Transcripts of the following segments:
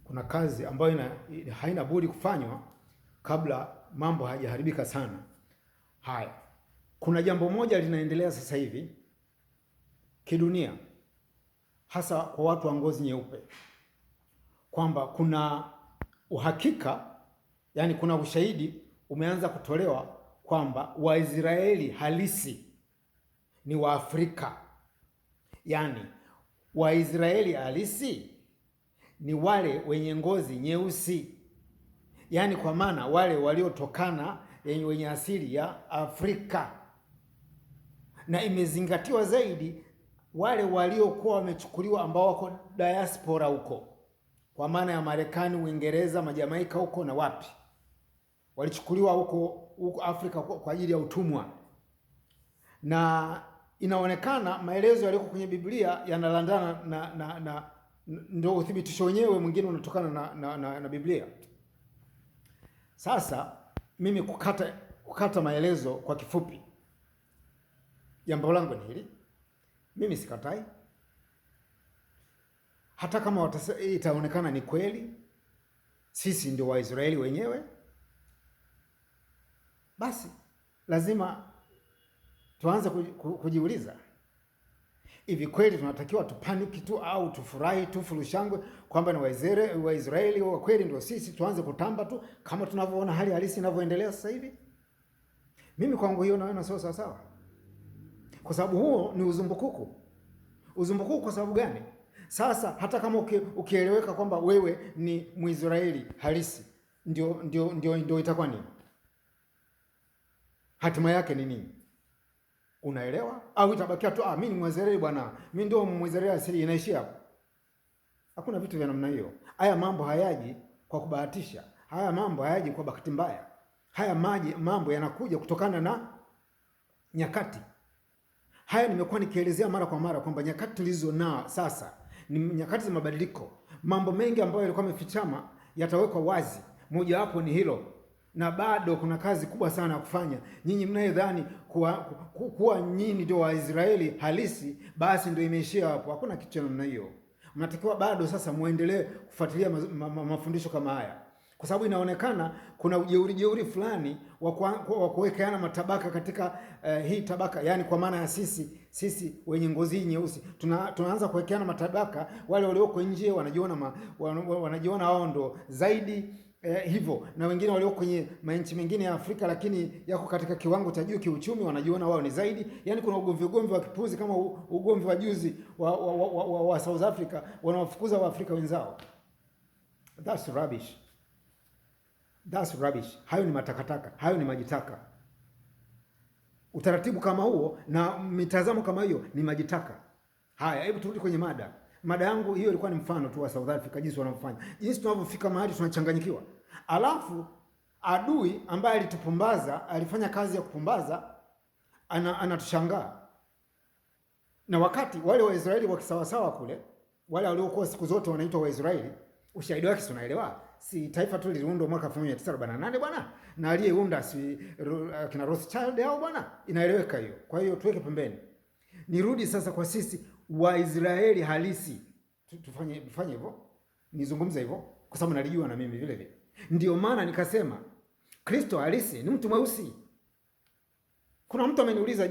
kuna kazi ambayo haina budi kufanywa kabla mambo hayajaharibika sana. Haya, kuna jambo moja linaendelea sasa hivi kidunia, hasa kwa watu wa ngozi nyeupe, kwamba kuna uhakika, yani kuna ushahidi umeanza kutolewa kwamba Waisraeli halisi ni Waafrika. Yani Waisraeli halisi ni wale wenye ngozi nyeusi, yani kwa maana wale waliotokana wenye asili ya Afrika, na imezingatiwa zaidi wale waliokuwa wamechukuliwa ambao wako diaspora huko, kwa maana ya Marekani, Uingereza, Majamaika huko na wapi, walichukuliwa huko Afrika kwa ajili ya utumwa. Na inaonekana maelezo yaliyoko kwenye Biblia yanalandana na ndio uthibitisho wenyewe mwingine unatokana na Biblia. Sasa mimi kukata maelezo kwa kifupi, jambo langu ni hili: mimi sikatai, hata kama itaonekana ni kweli sisi ndio Waisraeli wenyewe, basi lazima tuanze kujiuliza, hivi kweli tunatakiwa tupaniki tu au tufurahi tu furushangwe kwamba ni Waisraeli wa kweli ndio sisi, tuanze kutamba tu kama tunavyoona hali halisi inavyoendelea sasa hivi? Mimi kwangu hiyo naona sio sawa sawa, kwa sababu huo ni uzumbukuku. Uzumbukuku kwa sababu gani? Sasa hata kama ukieleweka kwamba wewe ni Mwisraeli halisi, ndio itakuwa nini? Hatima yake ni nini? Unaelewa? Au itabakia tu mimi ni Mwisraeli bwana, mimi ndio Mwisraeli asili, inaishia hapo? Hakuna vitu vya namna hiyo. Haya mambo hayaji kwa kubahatisha, haya mambo hayaji kwa bahati mbaya. Haya mambo yanakuja kutokana na nyakati. Haya nimekuwa nikielezea mara kwa mara kwamba nyakati tulizo na sasa ni nyakati za mabadiliko. Mambo mengi ambayo yalikuwa yamefichama yatawekwa wazi, mojawapo ni hilo, na bado kuna kazi kubwa sana ya kufanya. Nyinyi mnayedhani kuwa nyinyi ndio Waisraeli halisi, basi ndio imeishia hapo. Hakuna kitu cha namna hiyo. Mnatakiwa bado sasa muendelee kufuatilia mafundisho kama haya, kwa sababu inaonekana kuna ujeuri fulani wa kuwekeana matabaka katika hii tabaka, yani kwa maana ya sisi wenye ngozi nyeusi tunaanza kuwekeana matabaka. Wale walioko nje wanajiona wao ndo zaidi hivyo, na wengine walioko kwenye manchi mengine ya Afrika lakini yako katika kiwango cha juu kiuchumi wanajiona wao ni zaidi. Yani kuna ugomvi wa kipuzi kama ugomvi wa juzi wa South Africa, wanawafukuza Waafrika wenzao. That's rubbish. That's rubbish. Hayo ni matakataka, hayo ni majitaka. Utaratibu kama huo na mitazamo kama hiyo ni majitaka. Haya, hebu turudi kwenye mada. Mada yangu hiyo ilikuwa ni mfano tu wa South Africa, jinsi wanavyofanya, jinsi tunavyofika mahali tunachanganyikiwa. Alafu adui ambaye alitupumbaza, alifanya kazi ya kupumbaza, anatushangaa. Na wakati wale Waisraeli wakisawasawa kule, wale waliokuwa siku zote wanaitwa Waisraeli, ushahidi wake si unaelewa? Si taifa tu liliundwa mwaka 1948 bwana, na aliyeunda si kina Rothschild hao bwana, inaeleweka hiyo. Kwa hiyo tuweke pembeni. Nirudi sasa kwa sisi Waisraeli halisi. Tufanye hivyo, nizungumze hivyo kwa sababu nalijua na mimi vile vile. Ndio maana nikasema Kristo halisi ni mtu mweusi. Kuna mtu ameniuliza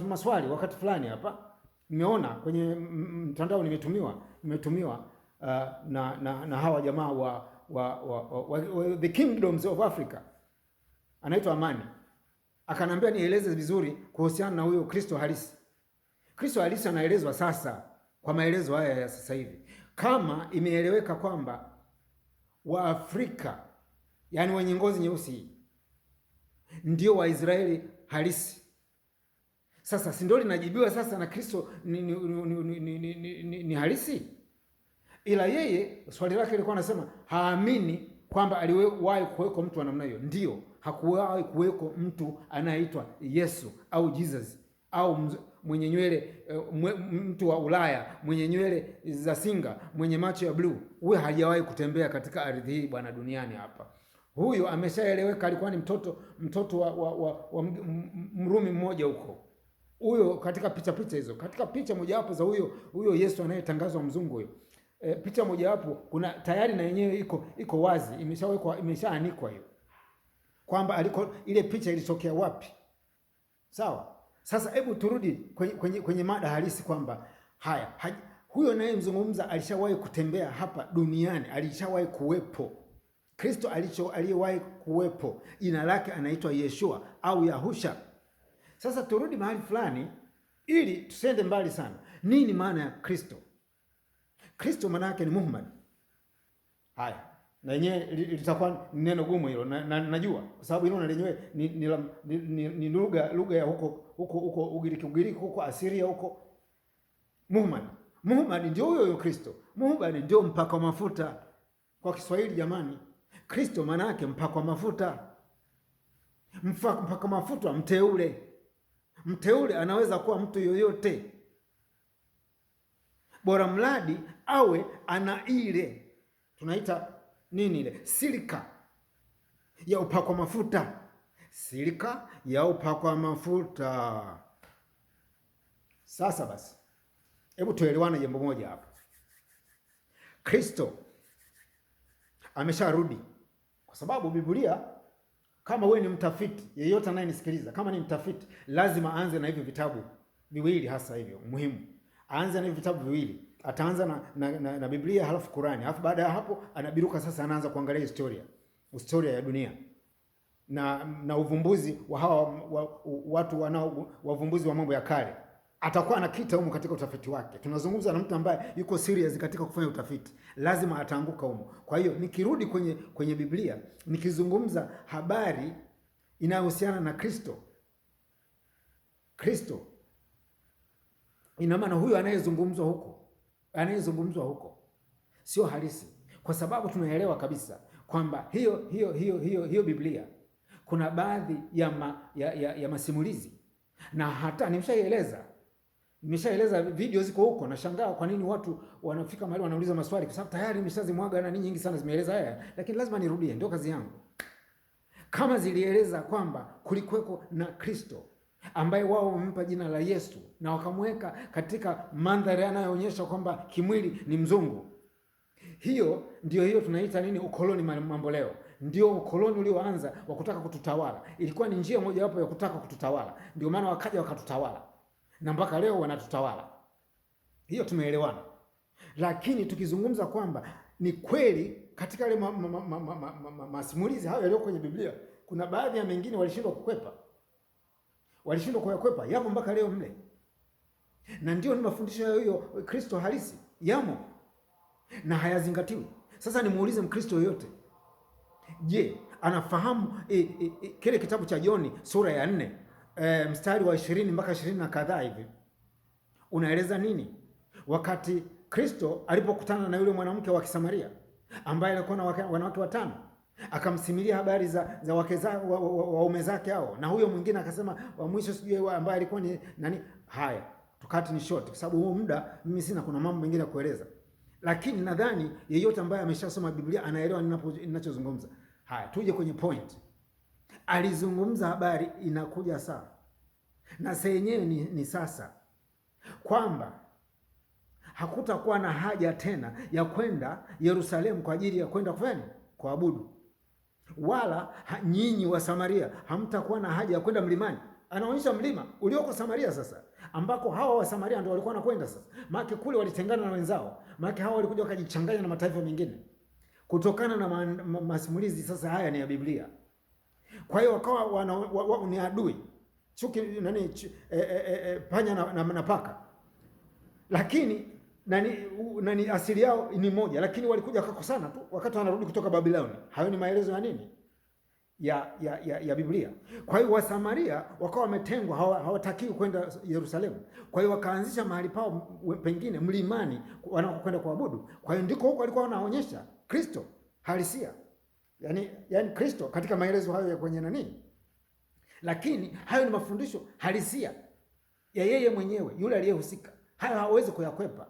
maswali wakati fulani hapa, nimeona kwenye mtandao, nimetumiwa na hawa jamaa wa the kingdoms of Africa, anaitwa Amani, akanambia nieleze vizuri kuhusiana na huyo Kristo halisi. Kristo halisi anaelezwa sasa kwa maelezo haya ya sasa hivi, kama imeeleweka kwamba Waafrika, yani wenye ngozi nyeusi, ndio Waisraeli halisi. Sasa si ndio linajibiwa sasa na Kristo ni halisi? Ila yeye swali lake lilikuwa anasema haamini kwamba aliwahi kuweko mtu wa namna hiyo. Ndio, hakuwahi kuweko mtu anayeitwa Yesu au Jesus au mwenye nywele mtu wa Ulaya mwenye nywele za singa mwenye macho ya blue. Huyo hajawahi kutembea katika ardhi hii bwana, duniani hapa. Huyo ameshaeleweka, alikuwa ni mtoto wa Mrumi mmoja huko. Huyo katika picha hizo, katika picha mojawapo za huyo Yesu anayetangazwa mzungu huyo, picha mojawapo kuna tayari na yenyewe iko wazi, imeshawekwa, imeshaanikwa hiyo kwamba aliko ile picha ilitokea wapi. Sawa. Sasa hebu turudi kwenye mada halisi kwamba huyo anayemzungumza alishawahi kutembea hapa duniani, alishawahi kuwepo. Kristo aliyewahi kuwepo, jina lake anaitwa Yeshua au Yahusha. Sasa turudi mahali fulani ili tusende mbali sana. Nini maana ya Kristo? Kristo maana yake ni Muhammad. Haya, na yenyewe litakuwa neno gumu hilo, najua kwa sababu hilo na lenyewe ni lugha ya huko Ugiriki huko Asiria huko. Muhammad ndio huyo Kristo. Muhammad ndio mpaka mafuta kwa Kiswahili jamani. Kristo maana yake mpaka mafuta. Mpaka mafuta, mteule. Mteule anaweza kuwa mtu yoyote, bora mradi awe ana ile tunaita nini, ile silika ya upakwa mafuta. Silika ya upakwa mafuta. Sasa basi, hebu tuelewane jambo moja hapa. Kristo amesharudi, kwa sababu Biblia, kama wewe ni mtafiti yeyote anayenisikiliza, kama ni mtafiti, lazima aanze na hivyo vitabu viwili hasa hivyo muhimu. Aanze na hivyo vitabu viwili. Ataanza na Biblia halafu Qurani. Halafu baada ya hapo anabiruka sasa, anaanza kuangalia historia ya dunia na uvumbuzi wa hawa watu wavumbuzi wa mambo ya kale. Atakuwa anakita huko katika utafiti wake. Tunazungumza na mtu ambaye yuko serious katika kufanya utafiti, lazima ataanguka huko. Kwa hiyo nikirudi kwenye Biblia, nikizungumza habari inayohusiana na Kristo, ina maana huyo anayezungumzwa huko sio halisi, kwa sababu tunaelewa kabisa kwamba hiyo Biblia kuna baadhi ya masimulizi, na hata nimeshaeleza video ziko huko. Nashangaa kwa nini watu wanafika mahali wanauliza maswali, kwa sababu tayari nimeshazimwaga na nyingi sana zimeeleza haya, lakini lazima nirudie, ndio kazi yangu. Kama zilieleza kwamba kulikuweko na Kristo ambaye wao wamempa jina la Yesu na wakamweka katika mandhari yanayoonyesha kwamba kimwili ni mzungu, hiyo tunaita nini? Ukoloni mambo leo. Ndio ukoloni ulioanza wa kutaka kututawala. Ilikuwa ni njia mojawapo ya kutaka kututawala, ndio maana wakaja wakatutawala na mpaka leo wanatutawala. Hiyo tumeelewana. Lakini tukizungumza kwamba ni kweli katika ile masimulizi hayo yaliyo kwenye Biblia, kuna baadhi ya mengine walishindwa kuyakwepa, yapo mpaka leo mle, na ndio ni mafundisho ya huyo Kristo halisi yamo na hayazingatiwi. Sasa nimuulize Mkristo yoyote, je, anafahamu kile kitabu cha John sura ya 4 mstari wa 20 mpaka 20 na kadhaa hivi unaeleza nini? Wakati Kristo alipokutana na yule mwanamke wa Kisamaria ambaye alikuwa na wanawake 5, akamsimilia habari za wake zake, waume zake hao, na huyo mwingine akasema wa mwisho sijui ambaye alikuwa ni nani. Haya, tukati ni short kwa sababu huu muda mimi sina, kuna mambo mengine ya kueleza, lakini nadhani yeyote ambaye ameshasoma Biblia anaelewa ninachozungumza. Haya, tuje kwenye point. Alizungumza habari inakuja saa, na saa yenyewe ni sasa, kwamba hakutakuwa na haja tena ya kwenda Yerusalemu kwa ajili ya kwenda kufanya kuabudu, wala nyinyi wa Samaria hamtakuwa na haja ya kwenda mlimani. Anaonyesha mlima ulioko Samaria sasa, ambako hawa wa Samaria ndio walikuwa wanakwenda sasa. Maana kule walitengana na wenzao, maana hawa walikuja wakajichanganya na mataifa mengine kutokana na masimulizi sasa haya ni ya Biblia. Kwa hiyo wakawa ni adui, chuki panya na paka, lakini nani asili yao ni moja, lakini walikuja wakakosana tu wakati wanarudi kutoka Babiloni. Hayo ni maelezo ya nini? Ya Biblia. Kwa hiyo Wasamaria wakawa wametengwa, hawatakiwi kwenda Yerusalemu. Kwa hiyo wakaanzisha mahali pao pengine mlimani wanakokwenda kuabudu. Kwa hiyo ndiko huko walikuwa wanaonyesha Kristo halisia. Yaani Kristo katika maelezo hayo ya kwenye nani? Lakini hayo ni mafundisho halisia ya yeye mwenyewe yule aliyehusika. Hayo hawezi kuyakwepa.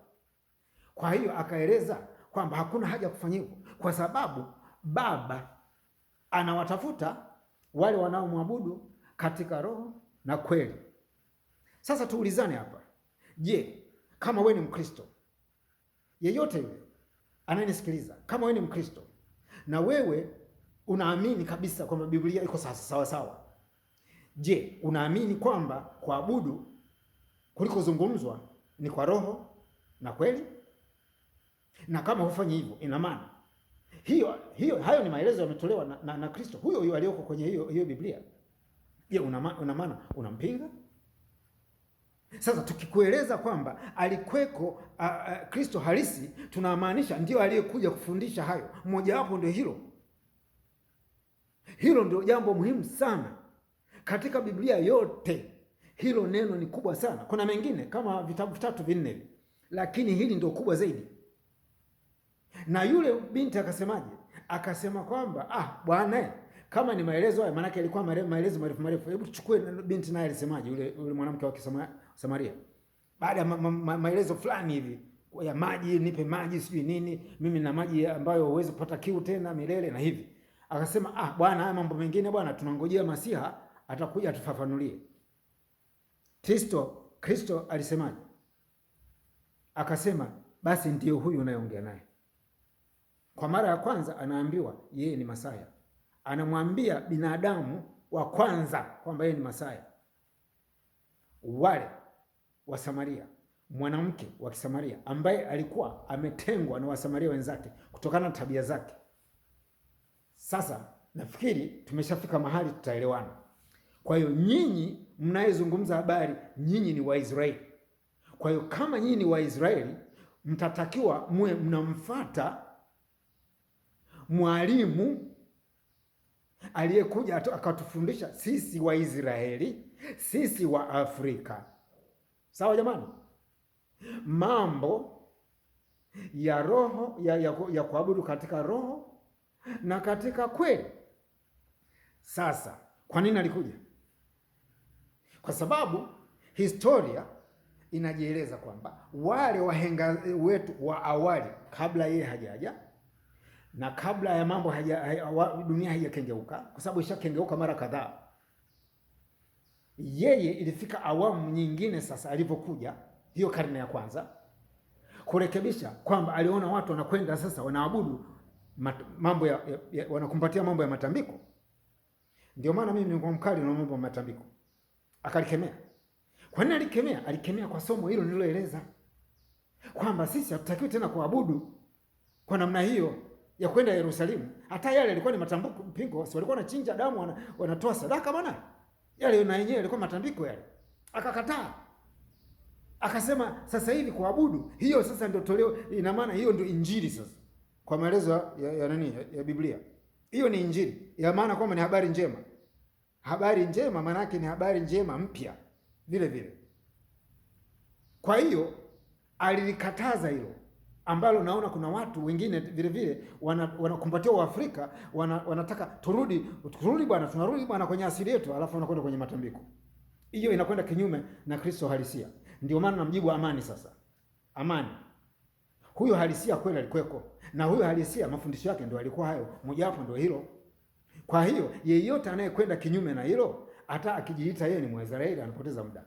Kwa hiyo akaeleza kwamba hakuna haja kufanya hivyo kwa sababu Baba anawatafuta wale wanaomwabudu katika roho na kweli. Sasa tuulizane hapa. Je, kama wewe ni Mkristo yeyote yule anayenisikiliza, kama wewe ni Mkristo na wewe unaamini kabisa kwamba Biblia iko sawa sawa, je, unaamini kwamba kuabudu kulikozungumzwa ni kwa roho na kweli? Na kama hufanyi hivyo, ina maana hayo ni maelezo yametolewa na Kristo huyo aliyoko kwenye hiyo Biblia. Je, una maana unampinga? Sasa tukikueleza kwamba alikweko Kristo halisi, tunamaanisha ndio aliyekuja kufundisha hayo. Mmojawapo ndio hilo ndio jambo muhimu sana katika Biblia yote. Hilo neno ni kubwa sana. Kuna mengine kama vitabu 3-4, lakini hili ndio kubwa zaidi. Na yule binti akasemaje? Akasema kwamba bwana, kama ni maelezo haya, maana yake alikuwa maelezo marefu. Hebu tuchukue binti naye alisemaje, yule mwanamke wa Samaria, baada ya maelezo fulani hivi ya maji, nipe maji sijui nini, mimi na maji ambayo huwezi kupata kiu tena milele na hivi. Akasema bwana, haya mambo mengine bwana, tunangojea Masiha atakuja atufafanulie. Kristo alisemaje? Akasema basi ndio huyu unayeongea naye. Kwa mara ya kwanza anaambiwa yeye ni Masaya. Anamwambia binadamu wa kwanza kwamba yeye ni Masaya. Wale wa Samaria, mwanamke wa Kisamaria ambaye alikuwa ametengwa na Wasamaria wenzake kutokana na tabia zake. Sasa nafikiri tumeshafika mahali tutaelewana. Kwa hiyo nyinyi mnayezungumza habari, nyinyi ni Waisraeli. Kwa hiyo kama nyinyi ni Waisraeli, mtatakiwa muwe mnamfuata mwalimu aliyekuja akatufundisha sisi Waisraeli, sisi wa Afrika. Sawa jamani? Mambo ya roho ya kuabudu katika roho na katika kweli. Sasa kwa nini alikuja? Kwa sababu historia inajieleza kwamba wale wahenga wetu wa awali, kabla yeye hajaja na kabla ya mambo dunia haijakengeuka, kwa sababu ishakengeuka mara kadhaa, yeye ilifika awamu nyingine sasa alipokuja, hiyo karne ya kwanza, kurekebisha kwamba aliona watu wanakwenda sasa wanaabudu mambo wanakumbatia mambo ya matambiko. Ndio maana mimi ni mkali na mambo ya matambiko. Akalikemea. Kwa nini alikemea? Alikemea kwa somo hilo nililoeleza kwamba sisi hatutakiwi tena kuabudu kwa namna hiyo ya kwenda Yerusalemu. Hata yale yalikuwa ni matambiko, si walikuwa wanachinja damu, wanatoa sadaka bwana. Yale na yenyewe yalikuwa matambiko yale. Akakataa. Akasema sasa hivi kuabudu hiyo sasa ndio toleo, ina maana hiyo ndio injili sasa. Kwa maelezo ya Biblia. Hiyo ni injili. Ya maana kwamba ni habari njema. Habari njema maana yake ni habari njema mpya vile vile. Kwa hiyo alilikataza hilo, ambalo naona kuna watu wengine vile vile wanakumbatia Waafrika, wanataka turudi bwana, tunarudi bwana kwenye asili yetu, alafu wanakwenda kwenye matambiko. Hiyo inakwenda kinyume na Kristo halisia. Ndio maana namjibu Amani sasa. Amani, huyo halisia kweli alikuweko, na huyo halisia mafundisho yake ndio alikuwa hayo, mojawapo ndio hilo. Kwa hiyo yeyote anayekwenda kinyume na hilo, hata akijiita yeye ni Mwisraeli, anapoteza muda.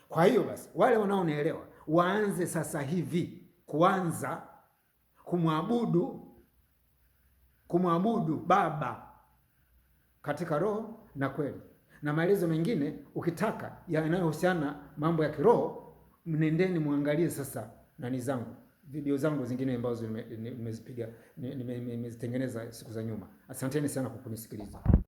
Kwa hiyo basi, wale wanaonielewa waanze sasa hivi kuanza kumwabudu Baba katika roho na kweli. Na maelezo mengine ukitaka yanayohusiana mambo ya kiroho, mnendeni muangalie sasa video zangu zingine ambazo nimezipiga nimezitengeneza siku za nyuma. Asanteni sana kwa kunisikiliza.